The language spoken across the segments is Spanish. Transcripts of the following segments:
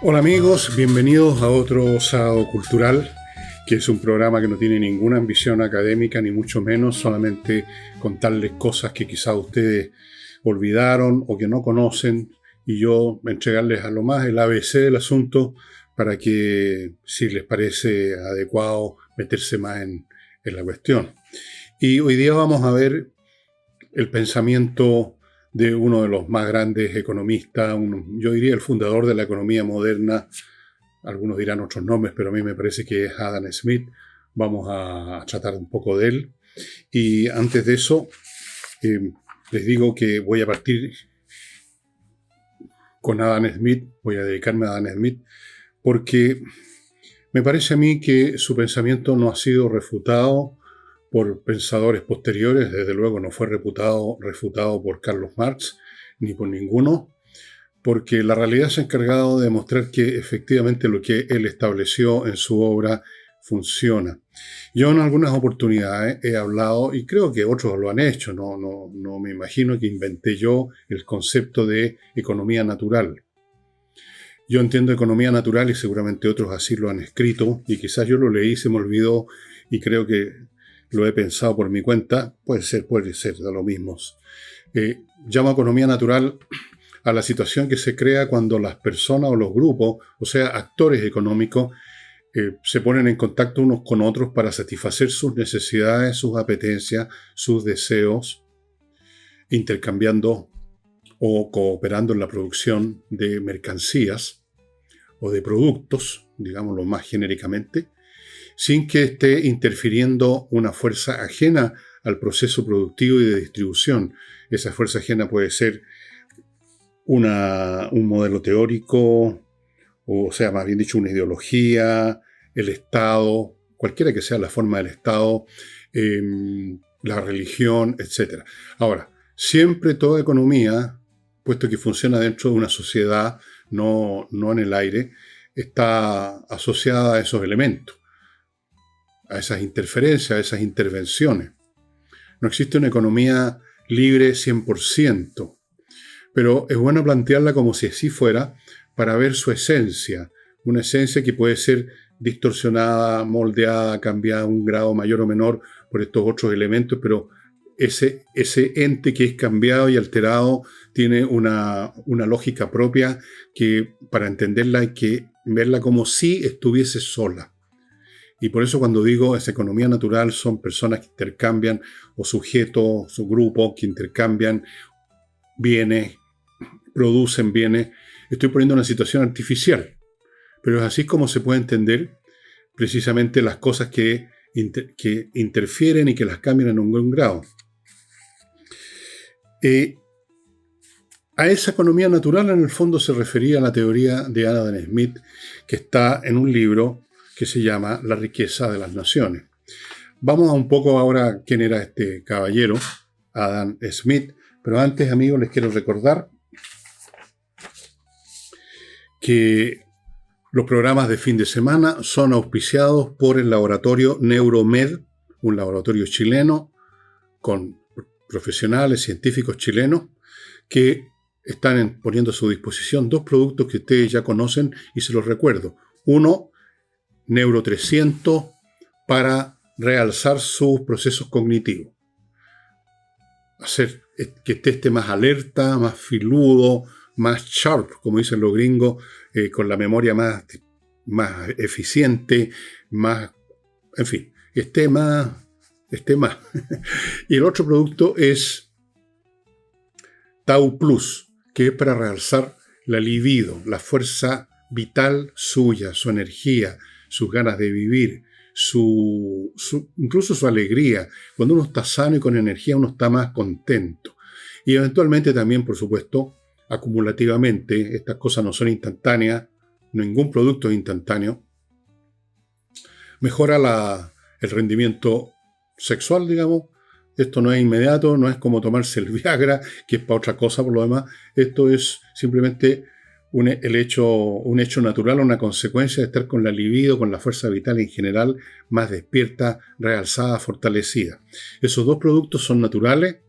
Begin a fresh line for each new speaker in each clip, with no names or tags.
Hola amigos, bienvenidos a otro Sábado Cultural, que es un programa que no tiene ninguna ambición académica, ni mucho menos, solamente contarles cosas que quizá ustedes olvidaron o que no conocen, y yo entregarles a lo más el ABC del asunto para que, si les parece adecuado, meterse más en la cuestión. Y hoy día vamos a ver el pensamiento de uno de los más grandes economistas, yo diría el fundador de la economía moderna. Algunos dirán otros nombres, pero a mí me parece que es Adam Smith. Vamos a tratar un poco de él. Y antes de eso, les digo que voy a partir con Adam Smith, voy a dedicarme a Adam Smith, porque me parece a mí que su pensamiento no ha sido refutado por pensadores posteriores. Desde luego no fue refutado por Carlos Marx ni por ninguno, porque la realidad se ha encargado de demostrar que efectivamente lo que él estableció en su obra funciona. Yo en algunas oportunidades he hablado, y creo que otros lo han hecho, no me imagino que inventé yo el concepto de economía natural. Yo entiendo economía natural y seguramente otros así lo han escrito, y quizás yo lo leí, se me olvidó, y creo que lo he pensado por mi cuenta. Puede ser, da lo mismo. Llamo economía natural a la situación que se crea cuando las personas o los grupos, o sea, actores económicos, se ponen en contacto unos con otros para satisfacer sus necesidades, sus apetencias, sus deseos, intercambiando o cooperando en la producción de mercancías o de productos, digámoslo más genéricamente, sin que esté interfiriendo una fuerza ajena al proceso productivo y de distribución. Esa fuerza ajena puede ser un modelo teórico, o sea, más bien dicho, una ideología, el Estado, cualquiera que sea la forma del Estado, la religión, etc. Ahora, siempre toda economía, puesto que funciona dentro de una sociedad, no en el aire, está asociada a esos elementos, a esas interferencias, a esas intervenciones. No existe una economía libre 100%, pero es bueno plantearla como si así fuera para ver su esencia, una esencia que puede ser distorsionada, moldeada, cambiada a un grado mayor o menor por estos otros elementos, pero ese ente que es cambiado y alterado tiene una lógica propia que para entenderla hay que verla como si estuviese sola. Y por eso cuando digo esa economía natural son personas que intercambian, o sujetos, o grupos que intercambian bienes, producen bienes. Estoy poniendo una situación artificial, pero es así como se puede entender precisamente las cosas que interfieren y que las cambian en un buen grado. A esa economía natural en el fondo se refería la teoría de Adam Smith, que está en un libro que se llama La riqueza de las naciones. Vamos a un poco ahora quién era este caballero, Adam Smith, pero antes, amigos, les quiero recordar que los programas de fin de semana son auspiciados por el laboratorio Neuromed, un laboratorio chileno con profesionales, científicos chilenos, que están poniendo a su disposición dos productos que ustedes ya conocen y se los recuerdo. Uno, Neuro 300, para realzar sus procesos cognitivos. Hacer que esté más alerta, más filudo, más sharp, como dicen los gringos, con la memoria más eficiente, más, en fin, esté más. Y el otro producto es Tau Plus, que es para realzar la libido, la fuerza vital suya, su energía, sus ganas de vivir, incluso su alegría. Cuando uno está sano y con energía, uno está más contento. Y eventualmente también, por supuesto, acumulativamente, estas cosas no son instantáneas, ningún producto es instantáneo, mejora el rendimiento sexual, digamos. Esto no es inmediato, no es como tomarse el Viagra, que es para otra cosa por lo demás. Esto es simplemente un hecho natural, una consecuencia de estar con la libido, con la fuerza vital en general, más despierta, realzada, fortalecida. Esos dos productos son naturales,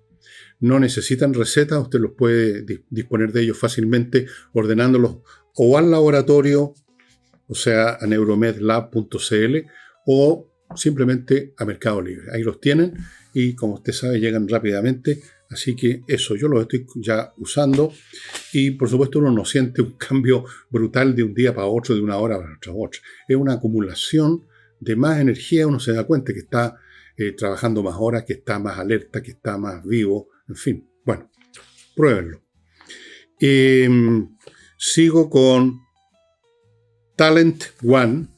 no necesitan receta, usted los puede disponer de ellos fácilmente ordenándolos o al laboratorio, o sea, a neuromedlab.cl, o simplemente a Mercado Libre. Ahí los tienen y, como usted sabe, llegan rápidamente. Así que eso, yo lo estoy ya usando y, por supuesto, uno no siente un cambio brutal de un día para otro, de una hora para otra. Es una acumulación de más energía. Uno se da cuenta que está trabajando más horas, que está más alerta, que está más vivo. En fin, bueno, pruébenlo. Sigo con Talent One,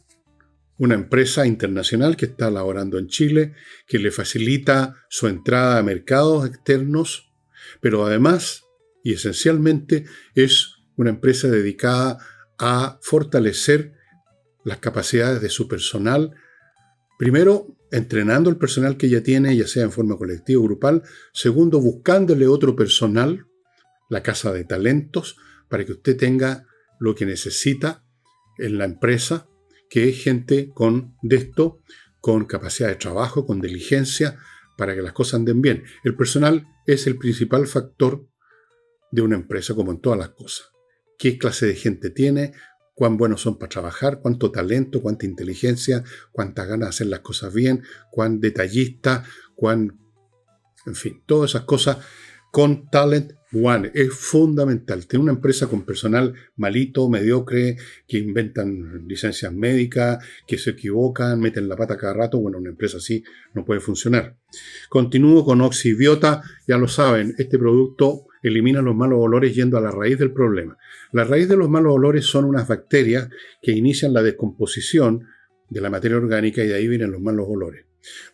una empresa internacional que está laborando en Chile, que le facilita su entrada a mercados externos, pero además y esencialmente es una empresa dedicada a fortalecer las capacidades de su personal, primero entrenando el personal que ya tiene, ya sea en forma colectiva o grupal, segundo buscándole otro personal, la casa de talentos, para que usted tenga lo que necesita en la empresa, que es gente con capacidad de trabajo, con diligencia, para que las cosas anden bien. El personal es el principal factor de una empresa, como en todas las cosas. ¿Qué clase de gente tiene? ¿Cuán buenos son para trabajar? ¿Cuánto talento? ¿Cuánta inteligencia? ¿Cuántas ganas de hacer las cosas bien? ¿Cuán detallista? En fin, todas esas cosas con Talent One. Es fundamental. Tener una empresa con personal malito, mediocre, que inventan licencias médicas, que se equivocan, meten la pata cada rato. Bueno, una empresa así no puede funcionar. Continúo con Oxibiota. Ya lo saben, este producto elimina los malos olores yendo a la raíz del problema. La raíz de los malos olores son unas bacterias que inician la descomposición de la materia orgánica y de ahí vienen los malos olores.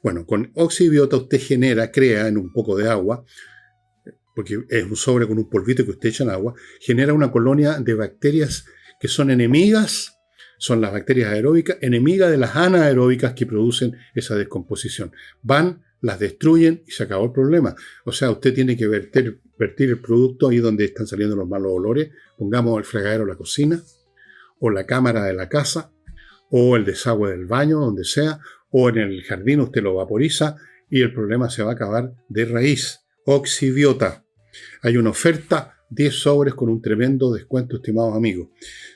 Bueno, con Oxibiota usted crea en un poco de agua, porque es un sobre con un polvito que usted echa en agua, genera una colonia de bacterias que son enemigas, son las bacterias aeróbicas, enemigas de las anaeróbicas que producen esa descomposición. Van, las destruyen y se acabó el problema. O sea, usted tiene que vertir el producto ahí donde están saliendo los malos olores. Pongamos el fregadero de la cocina, o la cámara de la casa, o el desagüe del baño, donde sea, o en el jardín usted lo vaporiza y el problema se va a acabar de raíz. Oxibiota. Hay una oferta, 10 sobres con un tremendo descuento, estimados amigos.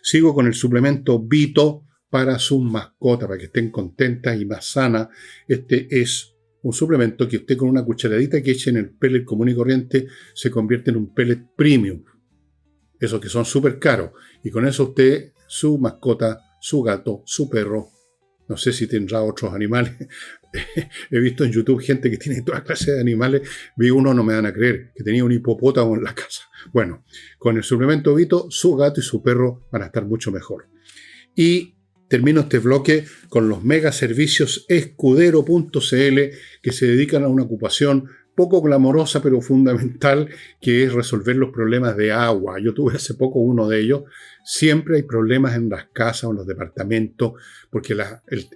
Sigo con el suplemento Vito para sus mascotas, para que estén contentas y más sanas. Este es un suplemento que usted con una cucharadita que eche en el pellet común y corriente se convierte en un pellet premium. Esos que son súper caros. Y con eso usted, su mascota, su gato, su perro, no sé si tendrá otros animales. He visto en YouTube gente que tiene toda clase de animales. Vi uno, no me van a creer, que tenía un hipopótamo en la casa. Bueno, con el suplemento Vito, su gato y su perro van a estar mucho mejor. Y termino este bloque con los mega servicios escudero.cl, que se dedican a una ocupación poco glamorosa pero fundamental, que es resolver los problemas de agua. Yo tuve hace poco uno de ellos. Siempre hay problemas en las casas o en los departamentos, porque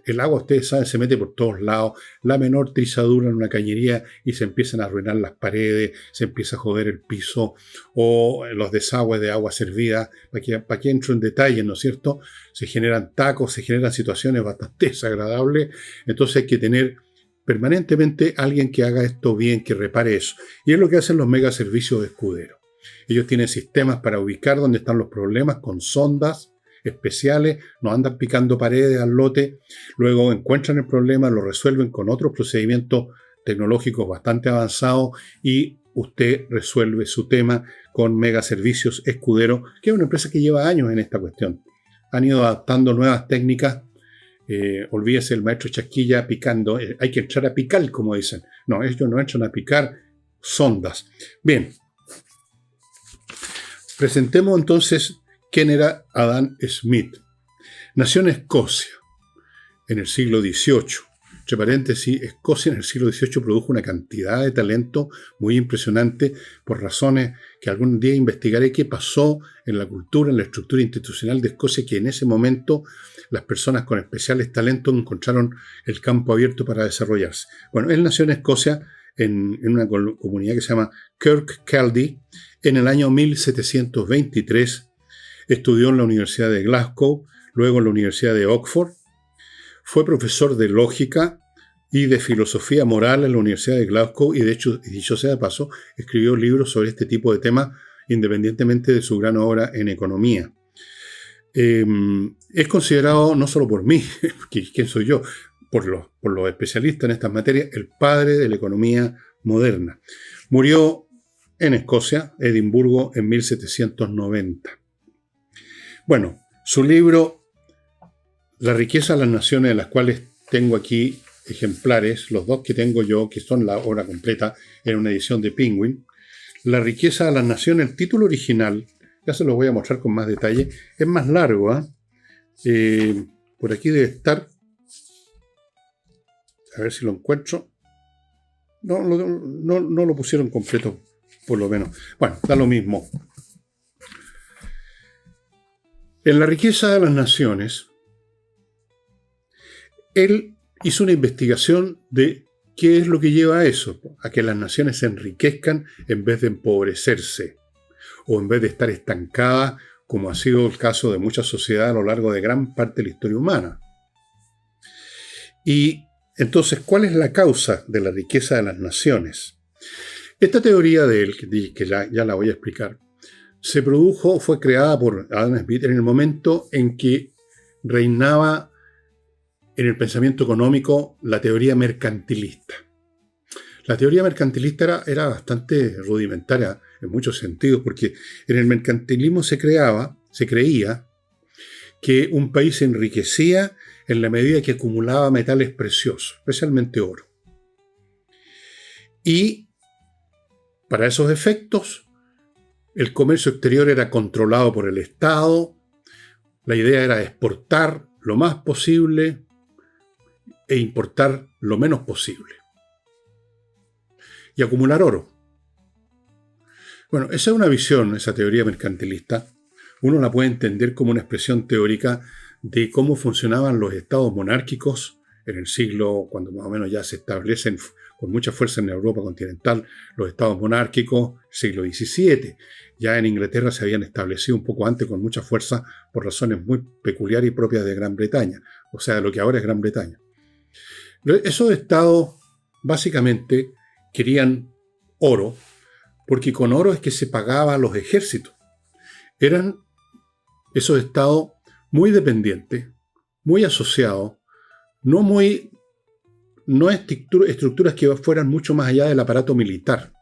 el agua, ustedes saben, se mete por todos lados, la menor trizadura en una cañería y se empiezan a arruinar las paredes, se empieza a joder el piso, o los desagües de agua servida. Para que entro en detalle, ¿no es cierto? Se generan tacos, se generan situaciones bastante desagradables. Entonces hay que tener permanentemente alguien que haga esto bien, que repare eso. Y es lo que hacen los mega servicios de Escudero. Ellos tienen sistemas para ubicar dónde están los problemas con sondas especiales, no andan picando paredes al lote, luego encuentran el problema, lo resuelven con otros procedimientos tecnológicos bastante avanzados y usted resuelve su tema con Mega Servicios Escudero, que es una empresa que lleva años en esta cuestión. Han ido adaptando nuevas técnicas. Olvídese el maestro Chasquilla picando, hay que entrar a picar, como dicen. No, ellos no entran a picar sondas. Bien, presentemos entonces quién era Adam Smith. Nació en Escocia en el siglo XVIII. Entre paréntesis, Escocia en el siglo XVIII produjo una cantidad de talento muy impresionante por razones que algún día investigaré qué pasó en la cultura, en la estructura institucional de Escocia, que en ese momento las personas con especiales talentos encontraron el campo abierto para desarrollarse. Bueno, él nació en Escocia, en una comunidad que se llama Kirkcaldy, en el año 1723. Estudió en la Universidad de Glasgow, luego en la Universidad de Oxford. Fue profesor de lógica y de filosofía moral en la Universidad de Glasgow y, de hecho, dicho sea de paso, escribió libros sobre este tipo de temas independientemente de su gran obra en economía. es considerado no solo por mí, ¿quién soy yo? Por los especialistas en estas materias, el padre de la economía moderna. Murió en Escocia, Edimburgo, en 1790. Bueno, su libro La riqueza de las naciones, de las cuales tengo aquí ejemplares, los dos que tengo yo, que son la obra completa, en una edición de Penguin. La riqueza de las naciones, el título original, ya se los voy a mostrar con más detalle, es más largo, por aquí debe estar, a ver si lo encuentro. No lo pusieron completo, por lo menos. Bueno, da lo mismo. En La riqueza de las naciones, él hizo una investigación de qué es lo que lleva a eso, a que las naciones se enriquezcan en vez de empobrecerse, o en vez de estar estancadas, como ha sido el caso de muchas sociedades a lo largo de gran parte de la historia humana. Y entonces, ¿cuál es la causa de la riqueza de las naciones? Esta teoría de él, que ya la voy a explicar, fue creada por Adam Smith en el momento en que reinaba en el pensamiento económico la teoría mercantilista. La teoría mercantilista era bastante rudimentaria en muchos sentidos, porque en el mercantilismo se creía que un país se enriquecía en la medida que acumulaba metales preciosos, especialmente oro. Y para esos efectos, el comercio exterior era controlado por el Estado, la idea era exportar lo más posible e importar lo menos posible. Y acumular oro. Bueno, esa es una visión, esa teoría mercantilista. Uno la puede entender como una expresión teórica de cómo funcionaban los estados monárquicos en el siglo, cuando más o menos ya se establecen con mucha fuerza en Europa continental los estados monárquicos, siglo XVII. Ya en Inglaterra se habían establecido un poco antes con mucha fuerza por razones muy peculiares y propias de Gran Bretaña, o sea, de lo que ahora es Gran Bretaña. Esos estados básicamente querían oro, porque con oro es que se pagaban los ejércitos. Eran esos estados muy dependientes, muy asociados, no estructuras que fueran mucho más allá del aparato militar.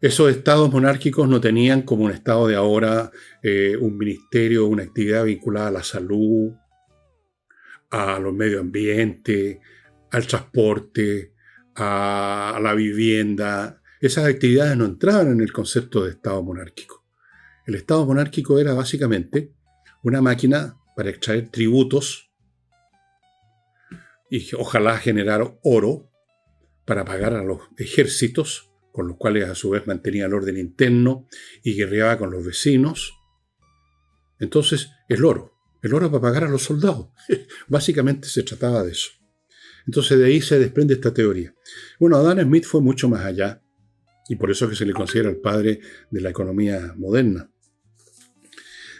Esos estados monárquicos no tenían, como un estado de ahora, un ministerio, una actividad vinculada a la salud, a los medio ambiente, al transporte, a la vivienda. Esas actividades no entraban en el concepto de estado monárquico. El estado monárquico era básicamente una máquina para extraer tributos y ojalá generar oro para pagar a los ejércitos, con los cuales a su vez mantenía el orden interno y guerreaba con los vecinos. Entonces, el oro para pagar a los soldados. Básicamente se trataba de eso. Entonces de ahí se desprende esta teoría. Bueno, Adam Smith fue mucho más allá, y por eso es que se le considera el padre de la economía moderna.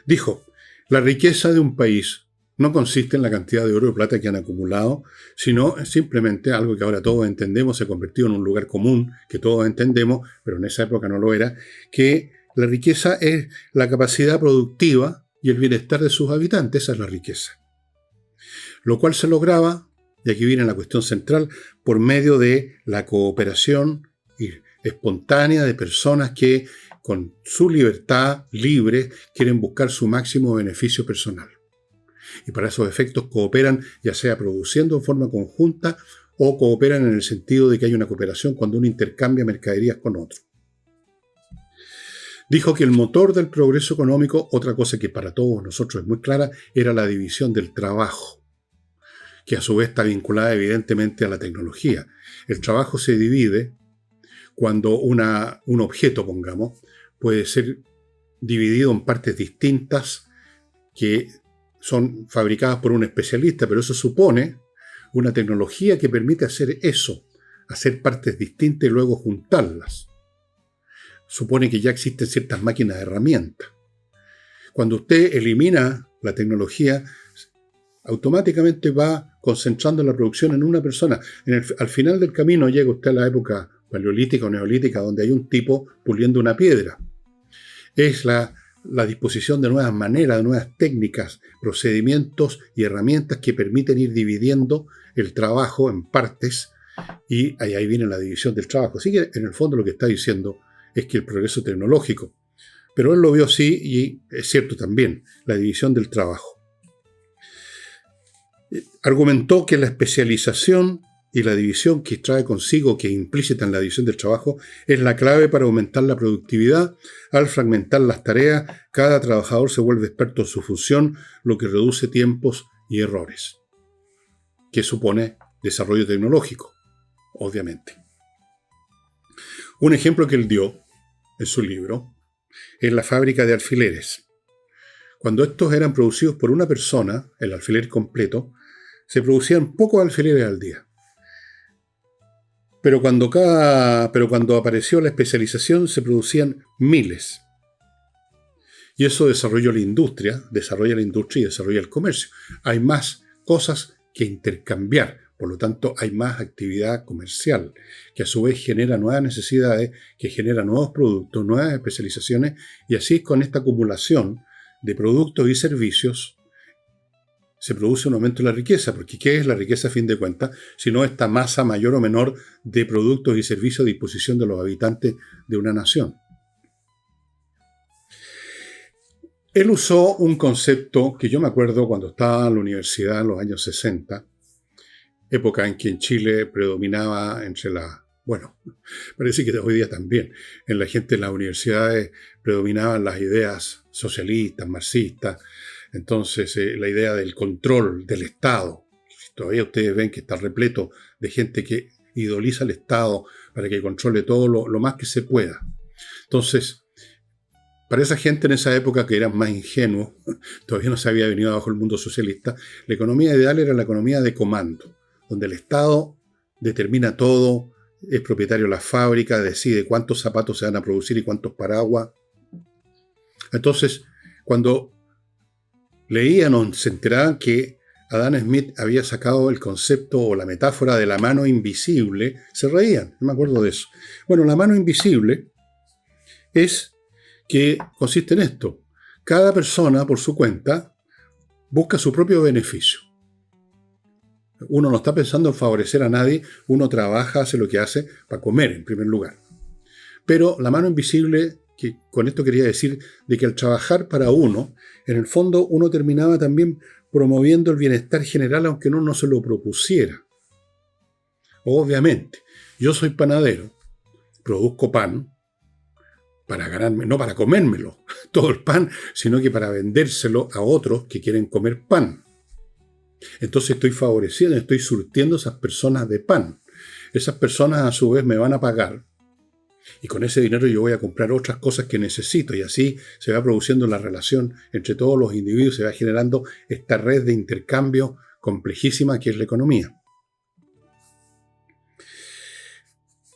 Dijo, la riqueza de un país no consiste en la cantidad de oro y plata que han acumulado, sino simplemente algo que ahora todos entendemos, se ha convertido en un lugar común que todos entendemos, pero en esa época no lo era, que la riqueza es la capacidad productiva y el bienestar de sus habitantes, esa es la riqueza. Lo cual se lograba, y aquí viene la cuestión central, por medio de la cooperación espontánea de personas que con su libertad libre quieren buscar su máximo beneficio personal. Y para esos efectos cooperan, ya sea produciendo en forma conjunta o cooperan en el sentido de que hay una cooperación cuando uno intercambia mercaderías con otro. Dijo que el motor del progreso económico, otra cosa que para todos nosotros es muy clara, era la división del trabajo, que a su vez está vinculada evidentemente a la tecnología. El trabajo se divide cuando un objeto, pongamos, puede ser dividido en partes distintas que son fabricadas por un especialista, pero eso supone una tecnología que permite hacer eso, hacer partes distintas y luego juntarlas. Supone que ya existen ciertas máquinas de herramientas. Cuando usted elimina la tecnología, automáticamente va concentrando la producción en una persona. Al final del camino llega usted a la época paleolítica o neolítica, donde hay un tipo puliendo una piedra. Es la la disposición de nuevas maneras, de nuevas técnicas, procedimientos y herramientas que permiten ir dividiendo el trabajo en partes, y ahí viene la división del trabajo. Así que en el fondo lo que está diciendo es que el progreso tecnológico, pero él lo vio así y es cierto también, la división del trabajo. Argumentó que la especialización y la división que trae consigo, que implícita en la división del trabajo, es la clave para aumentar la productividad. Al fragmentar las tareas, cada trabajador se vuelve experto en su función, lo que reduce tiempos y errores, que supone desarrollo tecnológico, obviamente. Un ejemplo que él dio en su libro es la fábrica de alfileres. Cuando estos eran producidos por una persona, el alfiler completo, se producían pocos alfileres al día. Pero cuando apareció la especialización se producían miles. Y eso desarrolla la industria y desarrolla el comercio. Hay más cosas que intercambiar, por lo tanto hay más actividad comercial, que a su vez genera nuevas necesidades, que genera nuevos productos, nuevas especializaciones, y así con esta acumulación de productos y servicios se produce un aumento de la riqueza, porque ¿qué es la riqueza a fin de cuentas? Sino esta masa mayor o menor de productos y servicios a disposición de los habitantes de una nación. Él usó un concepto que yo me acuerdo cuando estaba en la universidad en los años 60, época en que en Chile predominaba parece que hoy día también, en la gente de las universidades predominaban las ideas socialistas, marxistas. Entonces, la idea del control del Estado. Todavía ustedes ven que está repleto de gente que idoliza al Estado para que controle todo lo más que se pueda. Entonces, para esa gente en esa época que eran más ingenuos, todavía no se había venido abajo el mundo socialista, la economía ideal era la economía de comando, donde el Estado determina todo, es propietario de las fábricas, decide cuántos zapatos se van a producir y cuántos paraguas. Entonces, cuando leían o se enteraban que Adam Smith había sacado el concepto o la metáfora de la mano invisible, se reían, no me acuerdo de eso. Bueno, la mano invisible es que consiste en esto. Cada persona, por su cuenta, busca su propio beneficio. Uno no está pensando en favorecer a nadie, uno trabaja, hace lo que hace para comer, en primer lugar. Pero la mano invisible, que con esto quería decir de que al trabajar para uno, en el fondo uno terminaba también promoviendo el bienestar general, aunque uno no se lo propusiera. Obviamente, yo soy panadero, produzco pan para ganarme, no para comérmelo, todo el pan, sino que para vendérselo a otros que quieren comer pan. Entonces estoy favoreciendo, estoy surtiendo a esas personas de pan. Esas personas a su vez me van a pagar y con ese dinero yo voy a comprar otras cosas que necesito y así se va produciendo la relación entre todos los individuos, se va generando esta red de intercambio complejísima que es la economía.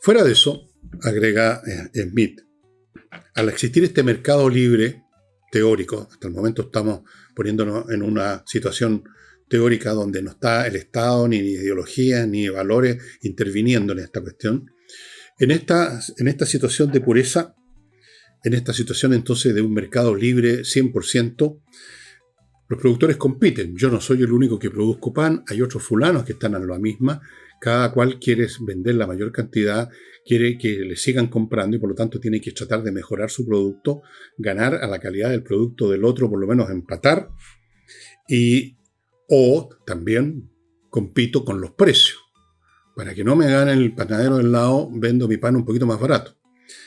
Fuera de eso, agrega Smith, al existir este mercado libre teórico, hasta el momento estamos poniéndonos en una situación teórica donde no está el Estado, ni ideología, ni valores interviniendo en esta cuestión. En esta situación de pureza, en esta situación entonces de un mercado libre 100%, los productores compiten. Yo no soy el único que produzco pan, hay otros fulanos que están en la misma, cada cual quiere vender la mayor cantidad, quiere que le sigan comprando y por lo tanto tiene que tratar de mejorar su producto, ganar a la calidad del producto del otro, por lo menos empatar, o también compito con los precios. Para que no me gane el panadero del lado, vendo mi pan un poquito más barato.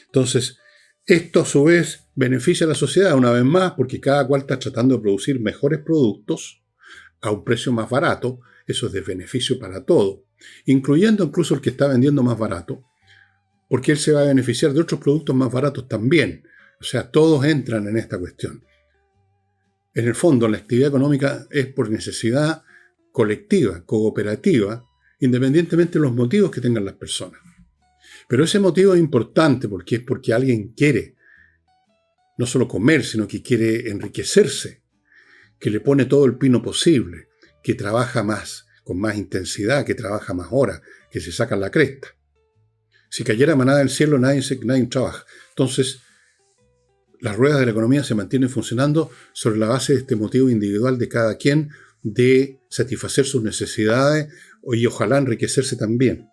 Entonces, esto a su vez beneficia a la sociedad una vez más porque cada cual está tratando de producir mejores productos a un precio más barato. Eso es de beneficio para todo, incluyendo incluso el que está vendiendo más barato, porque él se va a beneficiar de otros productos más baratos también. O sea, todos entran en esta cuestión. En el fondo, la actividad económica es por necesidad colectiva, cooperativa, independientemente de los motivos que tengan las personas. Pero ese motivo es importante porque es porque alguien quiere no solo comer, sino que quiere enriquecerse, que le pone todo el pino posible, que trabaja más, con más intensidad, que trabaja más horas, que se saca la cresta. Si cayera manada del cielo, nadie trabaja. Entonces, las ruedas de la economía se mantienen funcionando sobre la base de este motivo individual de cada quien de satisfacer sus necesidades y ojalá enriquecerse también.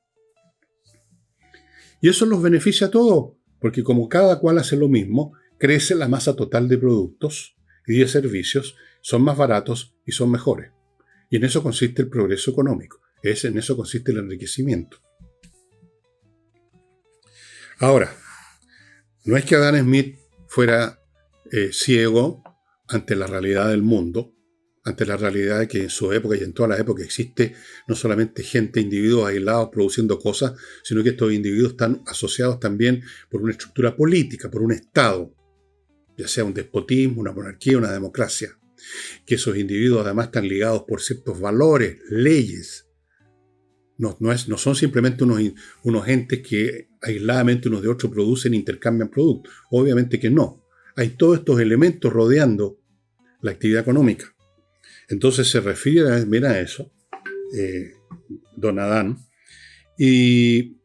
Y eso los beneficia a todos, porque como cada cual hace lo mismo, crece la masa total de productos y de servicios, son más baratos y son mejores. Y en eso consiste el progreso económico, en eso consiste el enriquecimiento. Ahora, no es que Adam Smith fuera ciego ante la realidad del mundo, ante la realidad de que en su época y en toda la época existe no solamente gente, individuos aislados produciendo cosas, sino que estos individuos están asociados también por una estructura política, por un Estado, ya sea un despotismo, una monarquía, una democracia, que esos individuos además están ligados por ciertos valores, leyes. No son simplemente unos entes que aisladamente unos de otros producen e intercambian productos. Obviamente que no. Hay todos estos elementos rodeando la actividad económica. Entonces se refiere a eso, don Adán, y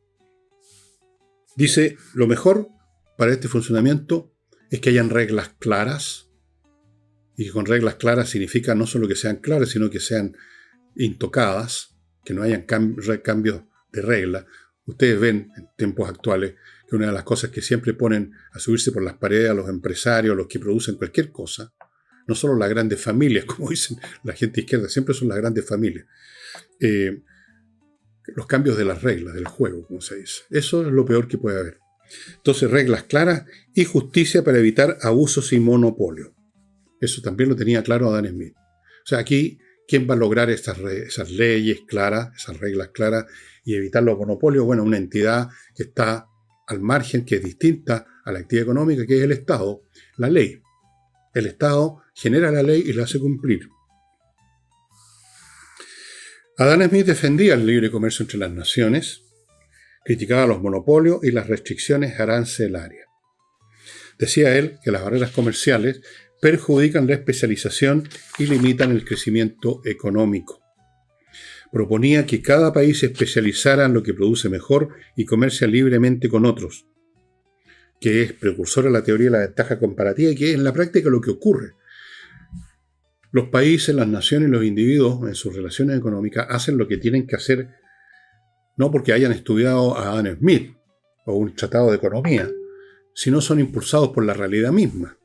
dice, lo mejor para este funcionamiento es que hayan reglas claras, y con reglas claras significa no solo que sean claras, sino que sean intocadas, que no hayan cambios de regla. Ustedes ven en tiempos actuales que una de las cosas que siempre ponen a subirse por las paredes a los empresarios, los que producen cualquier cosa, no solo las grandes familias, como dicen la gente izquierda, siempre son las grandes familias. Los cambios de las reglas, del juego, como se dice. Eso es lo peor que puede haber. Entonces, reglas claras y justicia para evitar abusos y monopolio. Eso también lo tenía claro Adam Smith. O sea, aquí, ¿quién va a lograr esas leyes claras, esas reglas claras y evitar los monopolios? Bueno, una entidad que está al margen, que es distinta a la actividad económica, que es el Estado, la ley. El Estado genera la ley y la hace cumplir. Adam Smith defendía el libre comercio entre las naciones, criticaba los monopolios y las restricciones arancelarias. Decía él que las barreras comerciales perjudican la especialización y limitan el crecimiento económico. Proponía que cada país se especializara en lo que produce mejor y comercia libremente con otros, que es precursor a la teoría de la ventaja comparativa y que es en la práctica lo que ocurre. Los países, las naciones y los individuos en sus relaciones económicas hacen lo que tienen que hacer, no porque hayan estudiado a Adam Smith o un tratado de economía, sino son impulsados por la realidad misma.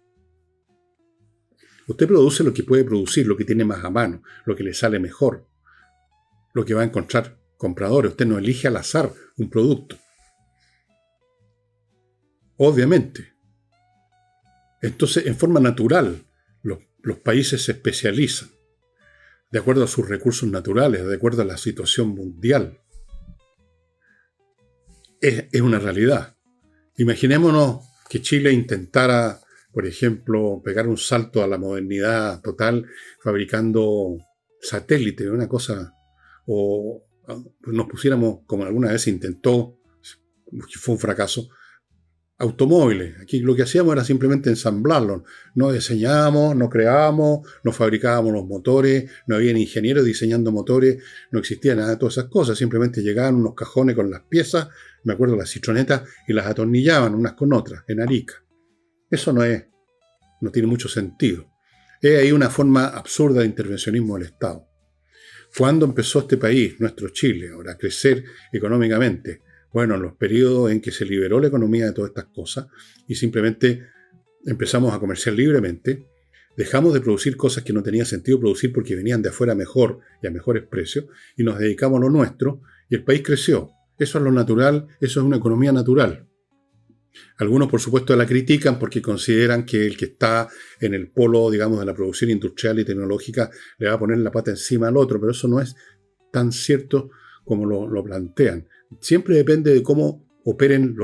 Usted produce lo que puede producir, lo que tiene más a mano, lo que le sale mejor, lo que va a encontrar compradores. Usted no elige al azar un producto. Obviamente. Entonces, en forma natural, los países se especializan de acuerdo a sus recursos naturales, de acuerdo a la situación mundial. Es una realidad. Imaginémonos que Chile intentara, por ejemplo, pegar un salto a la modernidad total fabricando satélites, una cosa, o nos pusiéramos, como alguna vez se intentó, fue un fracaso, automóviles. Aquí lo que hacíamos era simplemente ensamblarlos. No diseñábamos, no creábamos, no fabricábamos los motores, no había ingenieros diseñando motores, no existía nada de todas esas cosas. Simplemente llegaban unos cajones con las piezas, me acuerdo las citronetas, y las atornillaban unas con otras, en Arica. Eso no tiene mucho sentido. Es ahí una forma absurda de intervencionismo del Estado. ¿Cuándo empezó este país, nuestro Chile, ahora a crecer económicamente? Bueno, en los periodos en que se liberó la economía de todas estas cosas y simplemente empezamos a comerciar libremente, dejamos de producir cosas que no tenía sentido producir porque venían de afuera mejor y a mejores precios y nos dedicamos a lo nuestro y el país creció. Eso es lo natural, eso es una economía natural. Algunos, por supuesto, la critican porque consideran que el que está en el polo, digamos, de la producción industrial y tecnológica le va a poner la pata encima al otro, pero eso no es tan como lo plantean. Siempre depende de cómo operen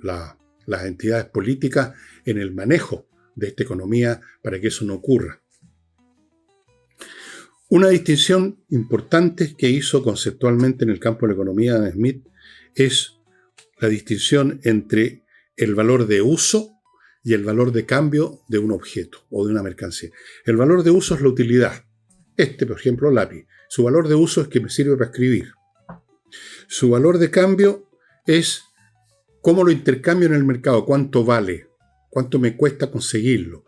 las entidades políticas en el manejo de esta economía para que eso no ocurra. Una distinción importante que hizo conceptualmente en el campo de la economía Adam Smith es la distinción entre el valor de uso y el valor de cambio de un objeto o de una mercancía. El valor de uso es la utilidad. Por ejemplo, lápiz. Su valor de uso es que me sirve para escribir. Su valor de cambio es cómo lo intercambio en el mercado, cuánto vale, cuánto me cuesta conseguirlo.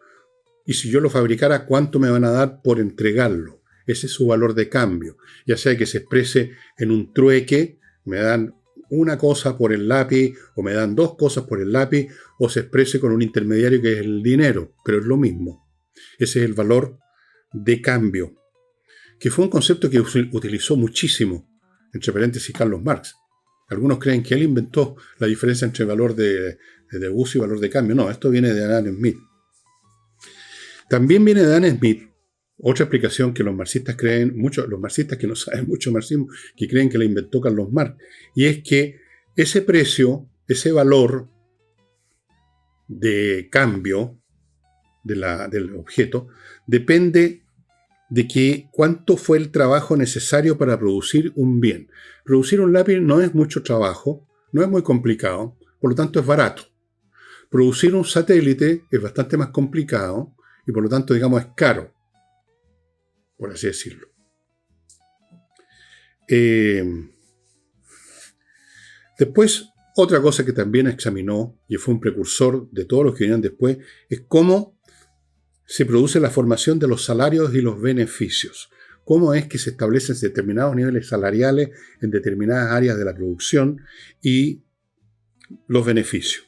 Y si yo lo fabricara, ¿cuánto me van a dar por entregarlo? Ese es su valor de cambio. Ya sea que se exprese en un trueque, me dan una cosa por el lápiz, o me dan dos cosas por el lápiz, o se exprese con un intermediario que es el dinero, pero es lo mismo. Ese es el valor de cambio, que fue un concepto que utilizó muchísimo, entre paréntesis, Carlos Marx. Algunos creen que él inventó la diferencia entre valor de uso y valor de cambio. No, esto viene de Adam Smith. También viene de Adam Smith otra explicación que los marxistas creen, los marxistas que no saben mucho marxismo, que creen que la inventó Carlos Marx, y es que ese precio, ese valor de cambio del objeto, depende de cuánto fue el trabajo necesario para producir un bien. Producir un lápiz no es mucho trabajo, no es muy complicado, por lo tanto es barato. Producir un satélite es bastante más complicado y por lo tanto, digamos, es caro, por así decirlo. Después, otra cosa que también examinó, y fue un precursor de todos los que vinieron después, es cómo se produce la formación de los salarios y los beneficios. Cómo es que se establecen determinados niveles salariales en determinadas áreas de la producción y los beneficios.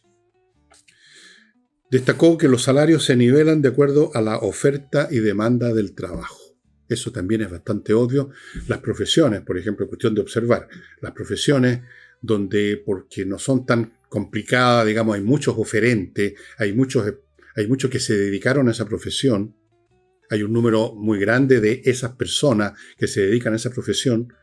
Destacó que los salarios se nivelan de acuerdo a la oferta y demanda del trabajo. Eso también es bastante obvio. Las profesiones, por ejemplo, cuestión de observar, las profesiones donde, porque no son tan complicadas, digamos, hay muchos oferentes, hay muchos que se dedicaron a esa profesión, hay un número muy grande de esas personas que se dedican a esa profesión,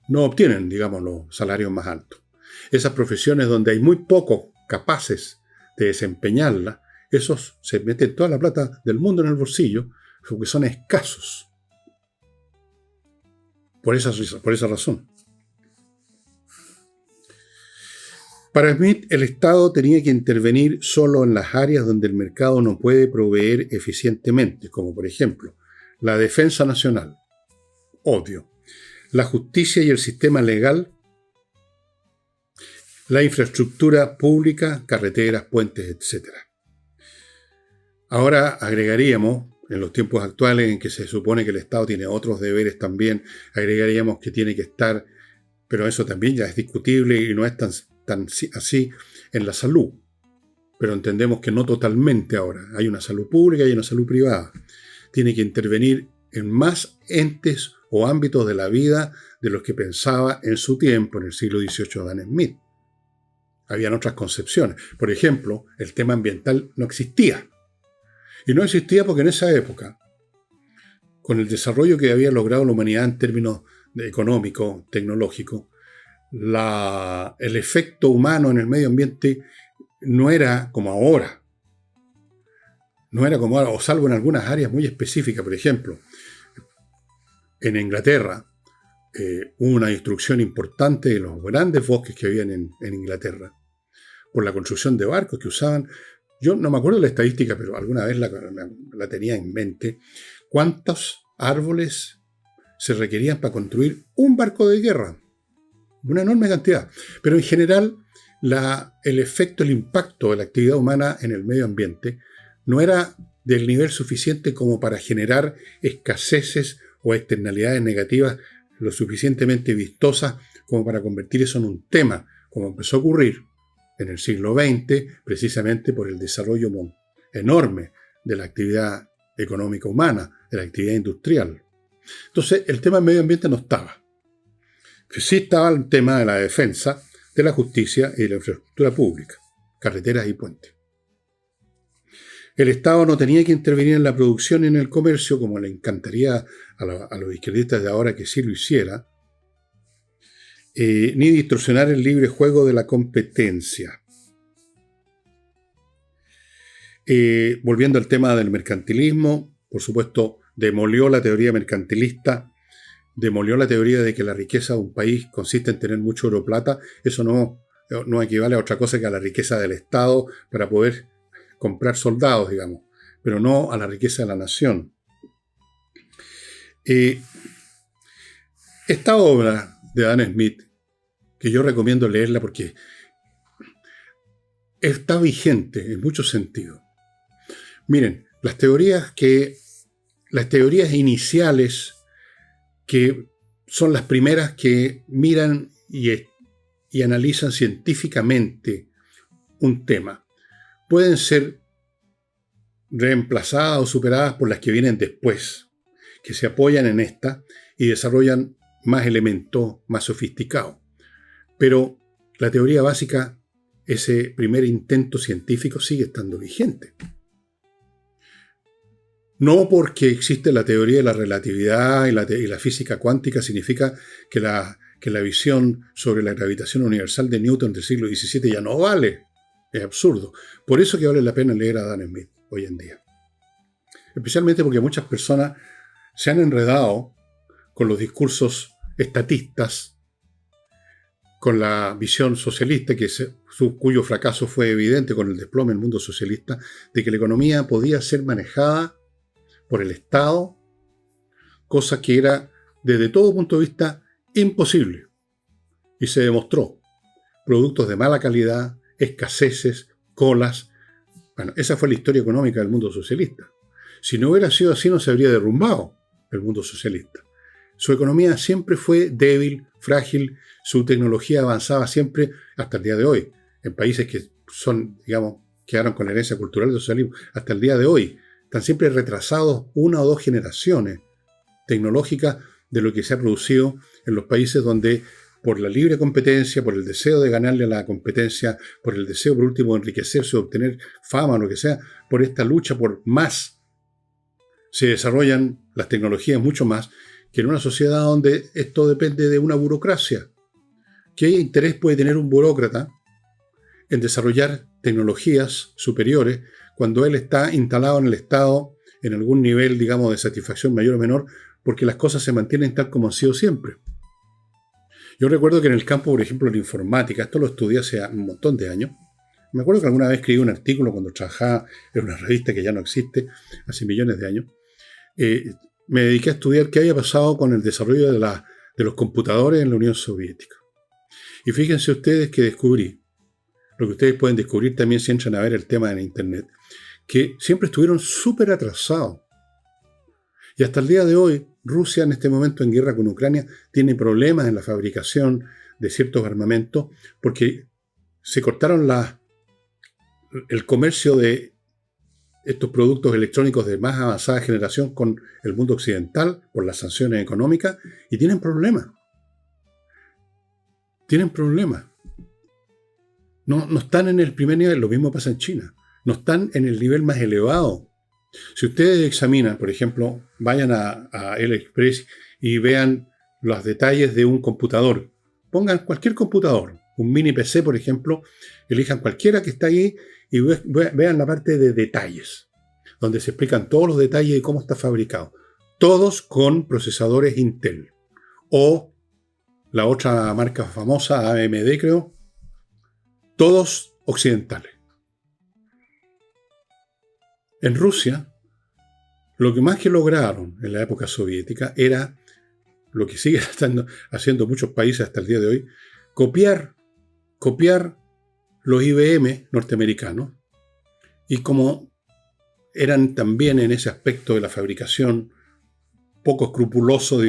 no obtienen, digamos, los salarios más altos. Esas profesiones donde hay muy pocos capaces de desempeñarla, esos se meten toda la plata del mundo en el bolsillo, porque son escasos. Por esa razón. Para Smith, el Estado tenía que intervenir solo en las áreas donde el mercado no puede proveer eficientemente, como por ejemplo, la defensa nacional, obvio, la justicia y el sistema legal, la infraestructura pública, carreteras, puentes, etc. Ahora agregaríamos, en los tiempos actuales en que se supone que el Estado tiene otros deberes también, agregaríamos que tiene que estar, pero eso también ya es discutible y no es tan así, en la salud. Pero entendemos que no totalmente ahora. Hay una salud pública y una salud privada. Tiene que intervenir en más entes o ámbitos de la vida de los que pensaba en su tiempo, en el siglo XVIII, Adam Smith. Habían otras concepciones. Por ejemplo, el tema ambiental no existía. Y no existía porque en esa época, con el desarrollo que había logrado la humanidad en términos económicos, tecnológicos, el efecto humano en el medio ambiente no era como ahora. No era como ahora, o salvo en algunas áreas muy específicas. Por ejemplo, en Inglaterra hubo una destrucción importante de los grandes bosques que habían en Inglaterra por la construcción de barcos que usaban. Yo no me acuerdo de la estadística, pero alguna vez la tenía en mente. ¿Cuántos árboles se requerían para construir un barco de guerra? Una enorme cantidad. Pero en general, el efecto, el impacto de la actividad humana en el medio ambiente no era del nivel suficiente como para generar escaseces o externalidades negativas lo suficientemente vistosas como para convertir eso en un tema, como empezó a ocurrir en el siglo XX, precisamente por el desarrollo enorme de la actividad económica humana, de la actividad industrial. Entonces, el tema del medio ambiente no estaba. Sí estaba el tema de la defensa, de la justicia y de la infraestructura pública, carreteras y puentes. El Estado no tenía que intervenir en la producción y en el comercio, como le encantaría a los izquierdistas de ahora que sí lo hiciera, ni distorsionar el libre juego de la competencia. Volviendo al tema del mercantilismo, por supuesto, demolió la teoría mercantilista, demolió la teoría de que la riqueza de un país consiste en tener mucho oro o plata. Eso no equivale a otra cosa que a la riqueza del Estado para poder comprar soldados, digamos, pero no a la riqueza de la nación. Esta obra de Adam Smith, que yo recomiendo leerla porque está vigente en muchos sentidos. Miren, las teorías iniciales, que son las primeras que miran y analizan científicamente un tema, pueden ser reemplazadas o superadas por las que vienen después, que se apoyan en esta y desarrollan más elementos más sofisticados. Pero la teoría básica, ese primer intento científico, sigue estando vigente. No porque existe la teoría de la relatividad y la física cuántica significa que la visión sobre la gravitación universal de Newton del siglo XVII ya no vale. Es absurdo. Por eso que vale la pena leer a Adam Smith hoy en día. Especialmente porque muchas personas se han enredado con los discursos estatistas, con la visión socialista, cuyo fracaso fue evidente con el desplome del mundo socialista, de que la economía podía ser manejada por el Estado, cosa que era, desde todo punto de vista, imposible. Y se demostró. Productos de mala calidad, escaseces, colas. Bueno, esa fue la historia económica del mundo socialista. Si no hubiera sido así, no se habría derrumbado el mundo socialista. Su economía siempre fue débil, frágil, su tecnología avanzaba siempre hasta el día de hoy. En países que quedaron con la herencia cultural del socialismo, hasta el día de hoy, están siempre retrasados 1 o 2 generaciones tecnológicas de lo que se ha producido en los países donde, por la libre competencia, por el deseo de ganarle a la competencia, por el deseo, por último, de enriquecerse, de obtener fama o lo que sea, por esta lucha por más, se desarrollan las tecnologías mucho más que en una sociedad donde esto depende de una burocracia. ¿Qué interés puede tener un burócrata en desarrollar tecnologías superiores cuando él está instalado en el Estado en algún nivel, de satisfacción mayor o menor, porque las cosas se mantienen tal como han sido siempre? Yo recuerdo que en el campo, por ejemplo, de la informática, esto lo estudié hace un montón de años. Me acuerdo que alguna vez escribí un artículo cuando trabajaba en una revista que ya no existe, hace millones de años. Me dediqué a estudiar qué había pasado con el desarrollo de los computadores en la Unión Soviética. Y fíjense ustedes que descubrí, lo que ustedes pueden descubrir también si entran a ver el tema en Internet, que siempre estuvieron súper atrasados. Y hasta el día de hoy, Rusia en este momento en guerra con Ucrania tiene problemas en la fabricación de ciertos armamentos porque se cortaron el comercio de estos productos electrónicos de más avanzada generación con el mundo occidental por las sanciones económicas y tienen problemas. Tienen problemas. No están en el primer nivel, lo mismo pasa en China. No están en el nivel más elevado. Si ustedes examinan, por ejemplo, vayan a AliExpress y vean los detalles de un computador. Pongan cualquier computador, un mini PC, por ejemplo, elijan cualquiera que está ahí y vean la parte de detalles, donde se explican todos los detalles de cómo está fabricado. Todos con procesadores Intel. O la otra marca famosa, AMD creo, todos occidentales. En Rusia, lo que más que lograron en la época soviética era, lo que siguen haciendo muchos países hasta el día de hoy, copiar los IBM norteamericanos, y como eran también en ese aspecto de la fabricación poco escrupulosos,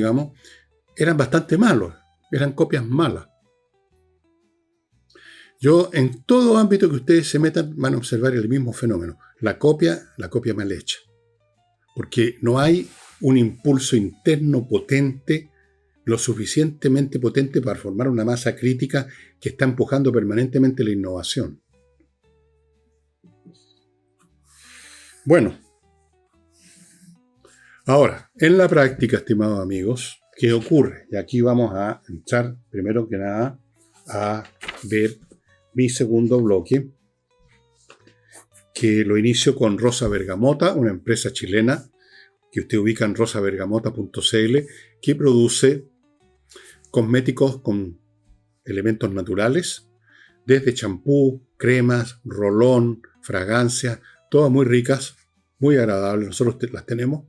eran bastante malos, eran copias malas. En todo ámbito que ustedes se metan van a observar el mismo fenómeno, la copia mal hecha. Porque no hay un impulso interno potente, lo suficientemente potente para formar una masa crítica que está empujando permanentemente la innovación. Bueno, ahora, en la práctica, estimados amigos, ¿qué ocurre? Y aquí vamos a entrar, primero que nada, a ver mi segundo bloque, que lo inicio con Rosa Bergamota, una empresa chilena que usted ubica en rosabergamota.cl, que produce cosméticos con elementos naturales, desde champú, cremas, rolón, fragancias, todas muy ricas, muy agradables. Nosotros las tenemos.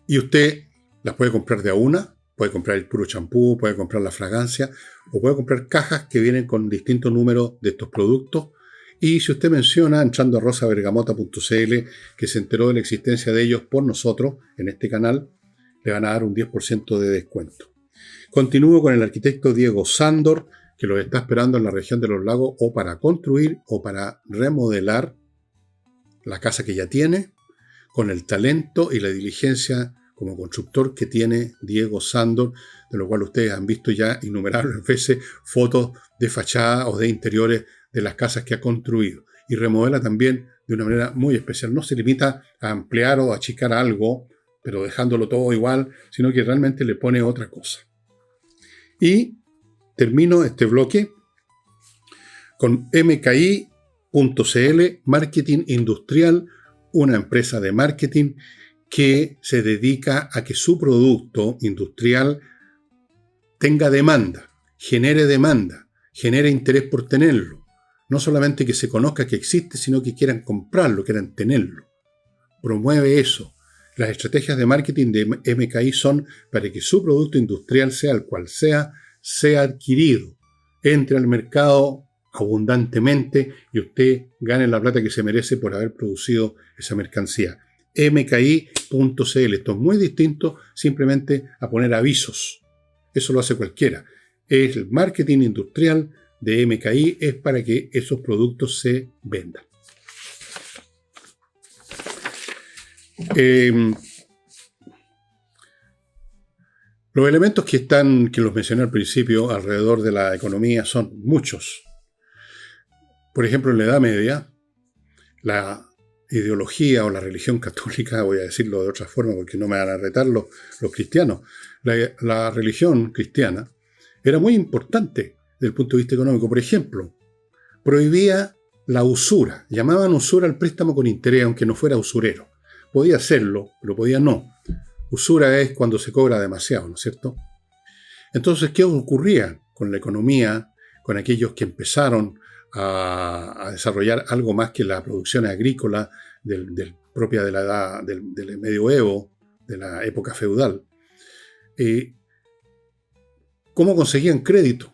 Y usted las puede comprar de a una Puede comprar el puro champú, puede comprar la fragancia o puede comprar cajas que vienen con distintos números de estos productos. Y si usted menciona, entrando a rosabergamota.cl, que se enteró de la existencia de ellos por nosotros en este canal, le van a dar un 10% de descuento. Continúo con el arquitecto Diego Sándor, que los está esperando en la región de los lagos o para construir o para remodelar la casa que ya tiene, con el talento y la diligencia como constructor que tiene Diego Sándor, de lo cual ustedes han visto ya innumerables veces fotos de fachada o de interiores de las casas que ha construido. Y remodela también de una manera muy especial. No se limita a ampliar o achicar algo, pero dejándolo todo igual, sino que realmente le pone otra cosa. Y termino este bloque con MKI.cl, Marketing Industrial, una empresa de marketing que se dedica a que su producto industrial tenga demanda, genere interés por tenerlo. No solamente que se conozca que existe, sino que quieran comprarlo, quieran tenerlo. Promueve eso. Las estrategias de marketing de MKI son para que su producto industrial, sea el cual sea adquirido, entre al mercado abundantemente y usted gane la plata que se merece por haber producido esa mercancía. mki.cl. Esto es muy distinto simplemente a poner avisos. Eso lo hace cualquiera. Es el marketing industrial de MKI, es para que esos productos se vendan. Los elementos que los mencioné al principio alrededor de la economía son muchos. Por ejemplo, en la Edad Media, la ideología o la religión católica, voy a decirlo de otra forma porque no me van a retar los cristianos, la religión cristiana era muy importante desde el punto de vista económico. Por ejemplo, prohibía la usura, llamaban usura al préstamo con interés, aunque no fuera usurero. Podía hacerlo, pero podía no. Usura es cuando se cobra demasiado, ¿no es cierto? Entonces, ¿qué ocurría con la economía, con aquellos que empezaron a desarrollar algo más que la producción agrícola propia de la edad del medioevo, de la época feudal? ¿Cómo conseguían crédito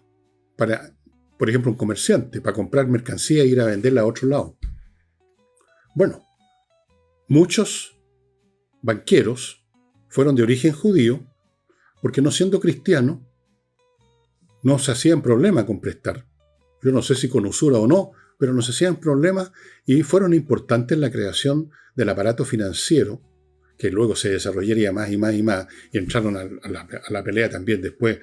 para, por ejemplo, un comerciante, para comprar mercancía e ir a venderla a otro lado? Bueno, muchos banqueros fueron de origen judío porque, no siendo cristianos, no se hacían problema con prestar. Yo no sé si con usura o no, pero no se hacían problemas y fueron importantes en la creación del aparato financiero, que luego se desarrollaría más y más y más, y entraron a la pelea también después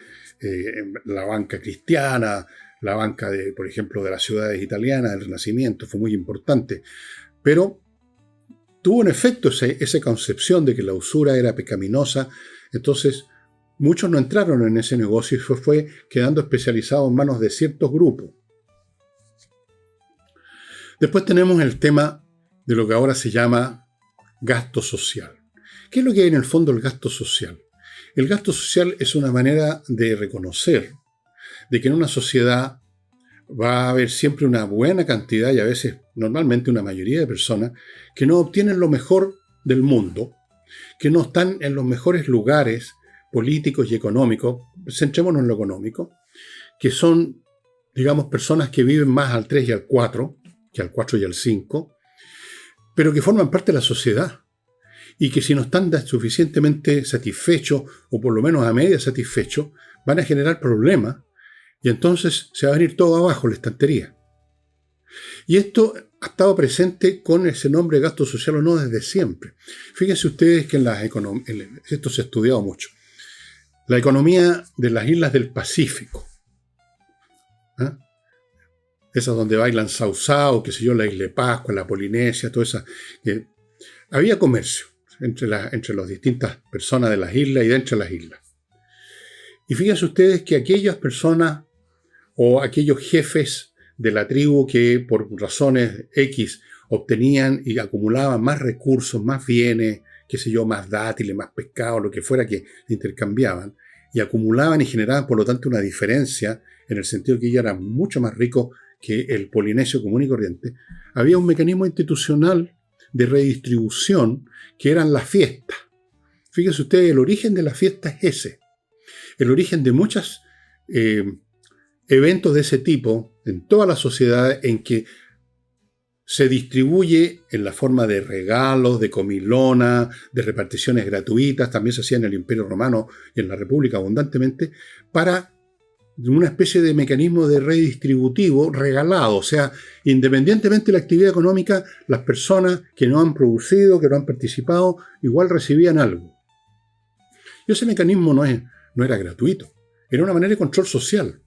la banca cristiana, la banca, por ejemplo, de las ciudades italianas, del Renacimiento, fue muy importante. Pero tuvo un efecto esa concepción de que la usura era pecaminosa, entonces muchos no entraron en ese negocio y fue quedando especializado en manos de ciertos grupos. Después tenemos el tema de lo que ahora se llama gasto social. ¿Qué es lo que hay en el fondo del gasto social? El gasto social es una manera de reconocer de que en una sociedad va a haber siempre una buena cantidad y a veces normalmente una mayoría de personas que no obtienen lo mejor del mundo, que no están en los mejores lugares políticos y económicos, centrémonos en lo económico, que son, digamos, personas que viven más al 3 y al 4, que al 4 y al 5, pero que forman parte de la sociedad y que si no están suficientemente satisfechos o por lo menos a media satisfechos, van a generar problemas y entonces se va a venir todo abajo la estantería. Y esto ha estado presente con ese nombre de gasto social o no desde siempre. Fíjense ustedes que esto se ha estudiado mucho. La economía de las islas del Pacífico, esas donde bailan sausao, qué sé yo, la isla de Pascua, la Polinesia, toda esa. Había comercio entre las distintas personas de las islas y dentro de las islas. Y fíjense ustedes que aquellas personas o aquellos jefes de la tribu que por razones X obtenían y acumulaban más recursos, más bienes, qué sé yo, más dátiles, más pescado, lo que fuera que intercambiaban, y acumulaban y generaban por lo tanto una diferencia en el sentido de que ellos eran mucho más ricos que el polinesio común y corriente. Había un mecanismo institucional de redistribución que eran las fiestas. Fíjense ustedes, el origen de la fiesta es ese. el origen de muchos eventos de ese tipo en toda la sociedad, en que se distribuye en la forma de regalos, de comilona, de reparticiones gratuitas, también se hacía en el Imperio Romano y en la República abundantemente, para una especie de mecanismo de redistributivo regalado. O sea, independientemente de la actividad económica, las personas que no han producido, que no han participado, igual recibían algo. Y ese mecanismo no era gratuito, era una manera de control social.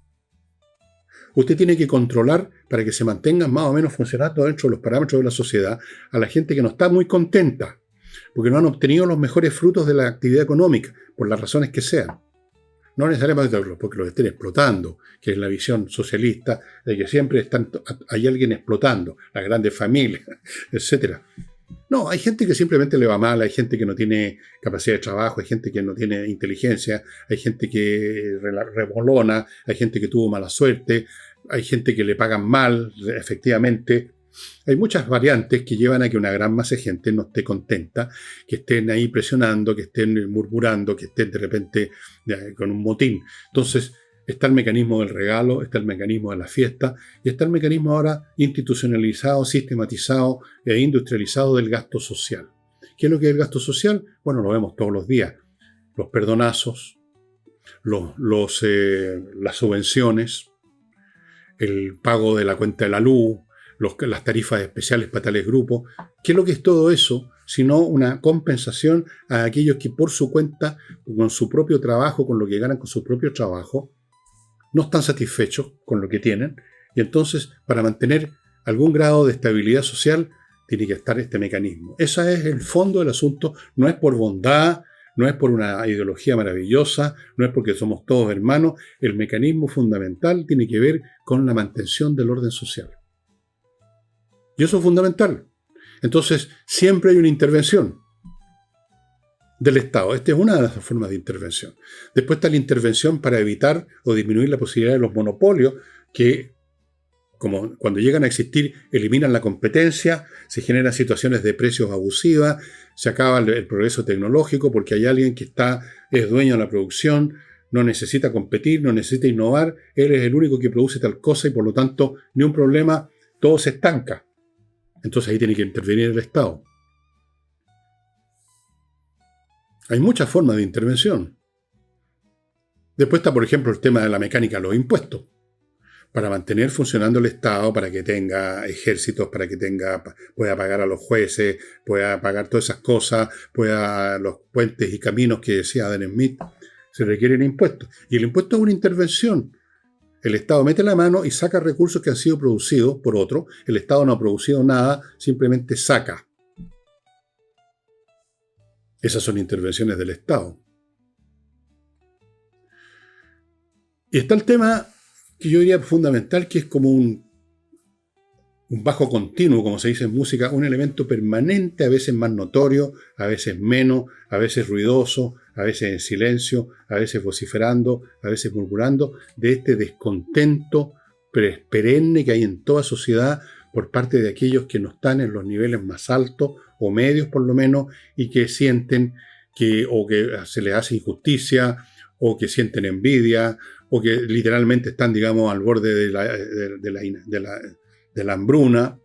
Usted tiene que controlar, para que se mantengan más o menos funcionando dentro de los parámetros de la sociedad, a la gente que no está muy contenta, porque no han obtenido los mejores frutos de la actividad económica, por las razones que sean. No necesariamente porque los estén explotando, que es la visión socialista de que siempre hay alguien explotando, las grandes familias, etc. No, hay gente que simplemente le va mal, hay gente que no tiene capacidad de trabajo, hay gente que no tiene inteligencia, hay gente que rebolona, hay gente que tuvo mala suerte, hay gente que le pagan mal, efectivamente. Hay muchas variantes que llevan a que una gran masa de gente no esté contenta, que estén ahí presionando, que estén murmurando, que estén de repente con un motín. Entonces, está el mecanismo del regalo, está el mecanismo de la fiesta, y está el mecanismo ahora institucionalizado, sistematizado e industrializado del gasto social. ¿Qué es lo que es el gasto social? Bueno, lo vemos todos los días. Los perdonazos, las subvenciones, el pago de la cuenta de la luz, las tarifas especiales para tales grupos. ¿Qué es lo que es todo eso? Sino una compensación a aquellos que por su cuenta, con su propio trabajo, con lo que ganan con su propio trabajo, no están satisfechos con lo que tienen, y entonces para mantener algún grado de estabilidad social tiene que estar este mecanismo. Ese es el fondo del asunto. No es por bondad, no es por una ideología maravillosa, no es porque somos todos hermanos. El mecanismo fundamental tiene que ver con la mantención del orden social. Y eso es fundamental. Entonces, siempre hay una intervención del Estado. Esta es una de las formas de intervención. Después está la intervención para evitar o disminuir la posibilidad de los monopolios que, como cuando llegan a existir, eliminan la competencia, se generan situaciones de precios abusivas, se acaba el progreso tecnológico porque hay alguien que es dueño de la producción, no necesita competir, no necesita innovar, él es el único que produce tal cosa y por lo tanto ni un problema, todo se estanca. Entonces ahí tiene que intervenir el Estado. Hay muchas formas de intervención. Después está, por ejemplo, el tema de la mecánica de los impuestos. Para mantener funcionando el Estado, para que tenga ejércitos, para que pueda pagar a los jueces, pueda pagar todas esas cosas, pueda los puentes y caminos que decía Adam Smith, se requieren impuestos. Y el impuesto es una intervención. El Estado mete la mano y saca recursos que han sido producidos por otro. El Estado no ha producido nada, simplemente saca. Esas son intervenciones del Estado. Y está el tema que yo diría fundamental, que es como un bajo continuo, como se dice en música, un elemento permanente, a veces más notorio, a veces menos, a veces ruidoso, a veces en silencio, a veces vociferando, a veces murmurando, de este descontento perenne que hay en toda sociedad por parte de aquellos que no están en los niveles más altos o medios por lo menos, y que sienten que se les hace injusticia, o que sienten envidia, o que literalmente están, digamos, al borde de la hambruna.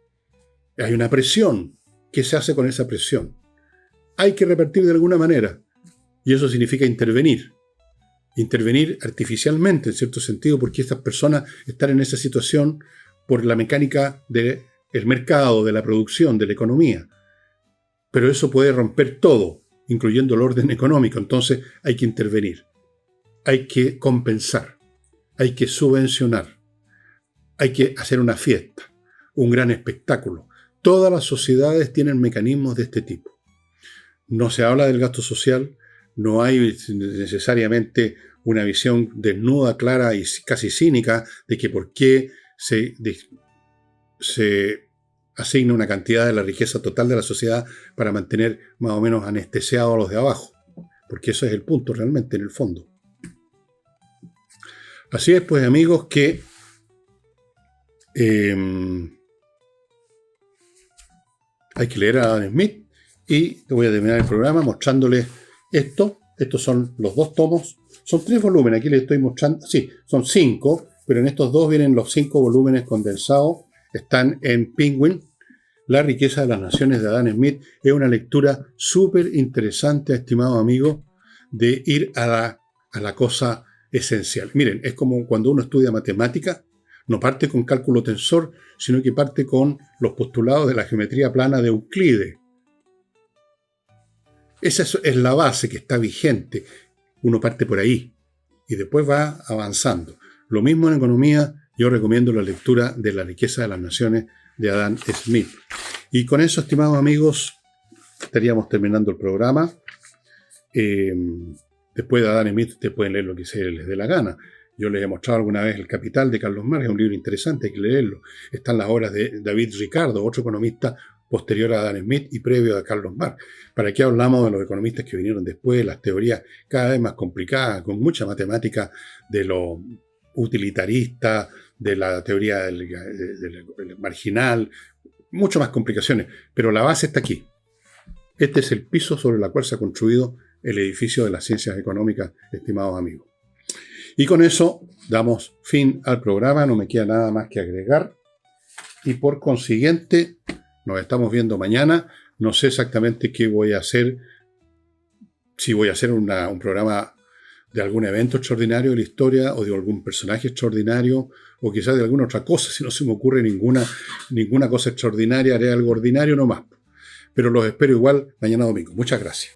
Hay una presión. ¿Qué se hace con esa presión? Hay que repartir de alguna manera, y eso significa intervenir. Intervenir artificialmente, en cierto sentido, porque estas personas están en esa situación por la mecánica del mercado, de la producción, de la economía. Pero eso puede romper todo, incluyendo el orden económico. Entonces hay que intervenir. Hay que compensar. Hay que subvencionar. Hay que hacer una fiesta, un gran espectáculo. Todas las sociedades tienen mecanismos de este tipo. No se habla del gasto social, no hay necesariamente una visión desnuda, clara y casi cínica de que por qué se asigna una cantidad de la riqueza total de la sociedad para mantener más o menos anestesiados a los de abajo. Porque eso es el punto realmente, en el fondo. Así es, pues, amigos, que hay que leer a Adam Smith, y voy a terminar el programa mostrándoles esto. Estos son los 2 tomos Son 3 volúmenes, aquí les estoy mostrando, sí, son 5, pero en estos 2 vienen los 5 volúmenes condensados, están en Penguin. La riqueza de las naciones de Adam Smith es una lectura súper interesante, estimado amigo, de ir a la cosa esencial. Miren, es como cuando uno estudia matemática, no parte con cálculo tensor, sino que parte con los postulados de la geometría plana de Euclides. Esa es la base que está vigente. Uno parte por ahí y después va avanzando. Lo mismo en economía, yo recomiendo la lectura de La riqueza de las naciones de Adam Smith. Y con eso, estimados amigos, estaríamos terminando el programa. Después de Adam Smith, ustedes pueden leer lo que se les dé la gana. Yo les he mostrado alguna vez El Capital de Carlos Marx, es un libro interesante, hay que leerlo. Están las obras de David Ricardo, otro economista posterior a Adam Smith y previo a Carlos Marx. ¿Para qué hablamos de los economistas que vinieron después, las teorías cada vez más complicadas, con mucha matemática de lo utilitarista, de la teoría del marginal, mucho más complicaciones, pero la base está aquí. Este es el piso sobre el cual se ha construido el edificio de las ciencias económicas, estimados amigos. Y con eso damos fin al programa, no me queda nada más que agregar. Y por consiguiente, nos estamos viendo mañana. No sé exactamente qué voy a hacer, si voy a hacer un programa de algún evento extraordinario de la historia o de algún personaje extraordinario o quizás de alguna otra cosa. Si no se me ocurre ninguna cosa extraordinaria, haré algo ordinario nomás. Pero los espero igual mañana domingo. Muchas gracias.